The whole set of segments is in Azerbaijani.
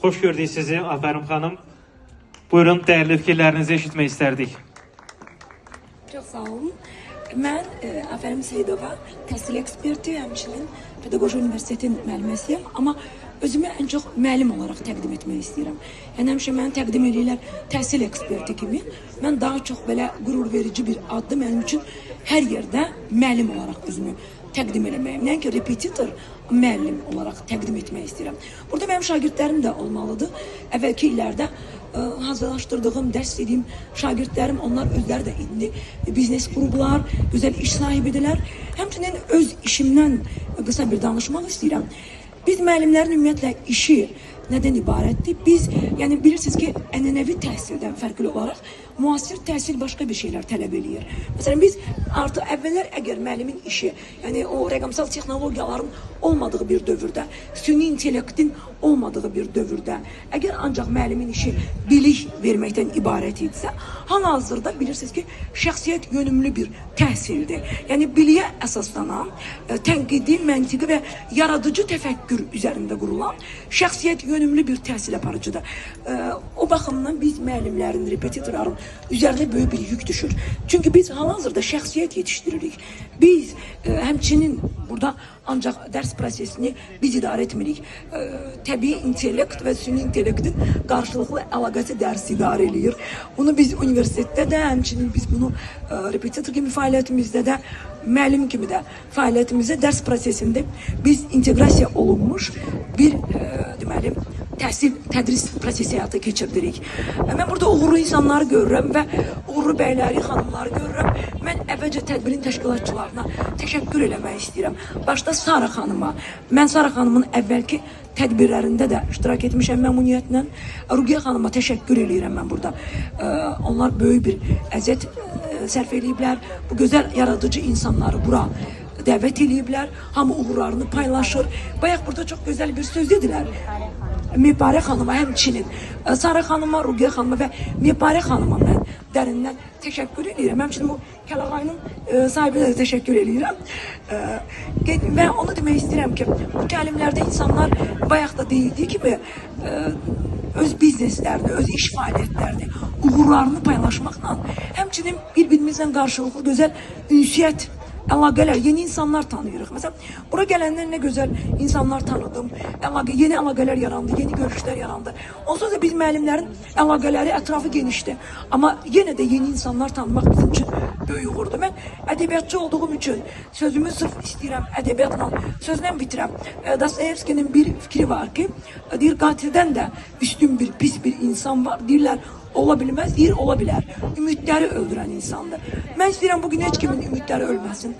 Hoş gördük sizi Aferin Hanım. Buyurun, değerli fikirlerinizi eşitmek isterdik. Çok sağ olun. Ben Aferin Seyidova, təhsil eksperti, həmçinin Pedagojik Universitetin müəlliməsiyəm. Amma özümü en çok müəllim olarak təqdim etmək istəyirəm. Yəni həmişə məni təqdim edirlər təhsil eksperti kimi. Mən daha çok belə qürur verici bir addı mənim üçün hər yerdə müəllim olarak özümü təqdim eləməyim. Nəinki repetitor, müəllim olarak təqdim etmək istəyirəm. Burada mənim şagirdlərim də olmalıdır. Əvvəlki illərdə hazırlaştırdığım, dərs edeyim şagirdlərim, onlar özləri də indi biznes qurublar, güzel iş sahibidirlər. Həmçinin öz işimdən qısa bir danışmaq istəyirəm. Biz müəllimlərin ümumiyyətlə işi nədən ibarətdir? Biz, yəni bilirsiniz ki, ənənəvi təhsildən fərqli olaraq müasir təhsil başqa bir şeylər tələb eləyir. Məsələn, biz artıq əvvəllər əgər müəllimin işi, yəni o rəqəmsal texnologiyaların olmadığı bir dövrdə, süni intellektin olmadığı bir dövrdə, əgər ancaq müəllimin işi bilik verməkdən ibarət idisə, hal-hazırda bilirsiniz ki, şəxsiyyət yönümlü bir təhsildir. Yəni biliyə əsaslanan, tənqidi, məntiqi və yaradıcı təfəkkür üzərində qurulan şəxsiyyət yönümlü bir təhsil aparıcıdır. O baxımdan biz müəllimlərin, repetitorların üzərində böyük bir yük düşür. Çünki biz hal-hazırda şəxsiyyət yetişdiririk. Biz həmçinin burada ancaq dərs prosesini biz idarə etmirik. Təbii intellekt və süni intellektin qarşılıqlı əlaqəsi dərsi idarə edir. Bunu biz universitetdə də, həmçinin biz bunu repetitor kimi fəaliyyətimizdə də, müəllim kimi də fəaliyyətimizdə dərs prosesində biz inteqrasiya olunmuş bir deməli təhsil, tədris prosesi həyata keçirdirik. Mən burada uğurlu insanları görürəm və uğurlu bəyləri, xanımları görürəm. Mən əvvəlcə tədbirin təşkilatçılarına təşəkkür eləmək istəyirəm. Başda Sara xanıma. Mən Sara xanımın əvvəlki tədbirlərində də iştirak etmişəm məmnuniyyətlə. Rugiyə xanıma təşəkkür eləyirəm mən burada. Onlar böyük bir əziyyət sərf eləyiblər. Bu gözəl yaradıcı insanları bura dəvət eləyiblər. Hamı uğurlarını paylaşır. Bayaq burada çox gözəl bir söz dedilər. Mübarə xanıma həmçinin, Sara xanıma, Rugiyə xanıma və Mübarə xanıma mən dərindən təşəkkür edirəm. Həmçinin bu Kəlağayının sahibinə də təşəkkür edirəm. Və onu demək istəyirəm ki, bu təlimlərdə insanlar bayaq da deyildiyi kimi öz bizneslərini, öz iş fəaliyyətlərini, uğurlarını paylaşmaqla həmçinin bir-birimizlə qarşılıqlı gözəl ünsiyyət, əlaqələr, yeni insanlar tanıyırıq. Məsələn, bura gələndən nə gözəl insanlar tanıdım, yeni əlaqələr yarandı, yeni görüşlər yarandı. Onsuz da biz müəllimlərin əlaqələri, ətrafı genişdir. Amma yenə də yeni insanlar tanımaq bizim üçün böyük uğurdur. Mən ədəbiyyatçı olduğum üçün sözümü sırf istəyirəm ədəbiyyatla, sözlə bitirəm. Dostoyevskinin bir fikri var ki, deyir, qatildən də üstün bir, pis bir insan var. Deyirlər, ola bilməz, deyir, ola bilər. Ümidləri öldürən insandır. Mən istəyirəm bugün heç kimin ümidləri ölməsin.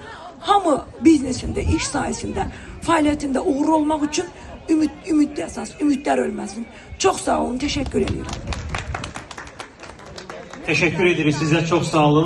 Hamı biznesində, iş sayəsində, fəaliyyətində uğurlu olmaq üçün ümidli əsas, ümidlər ölməsin. Çox sağ olun, təşəkkür edirəm. Teşekkür ederiz size, çok sağ olun.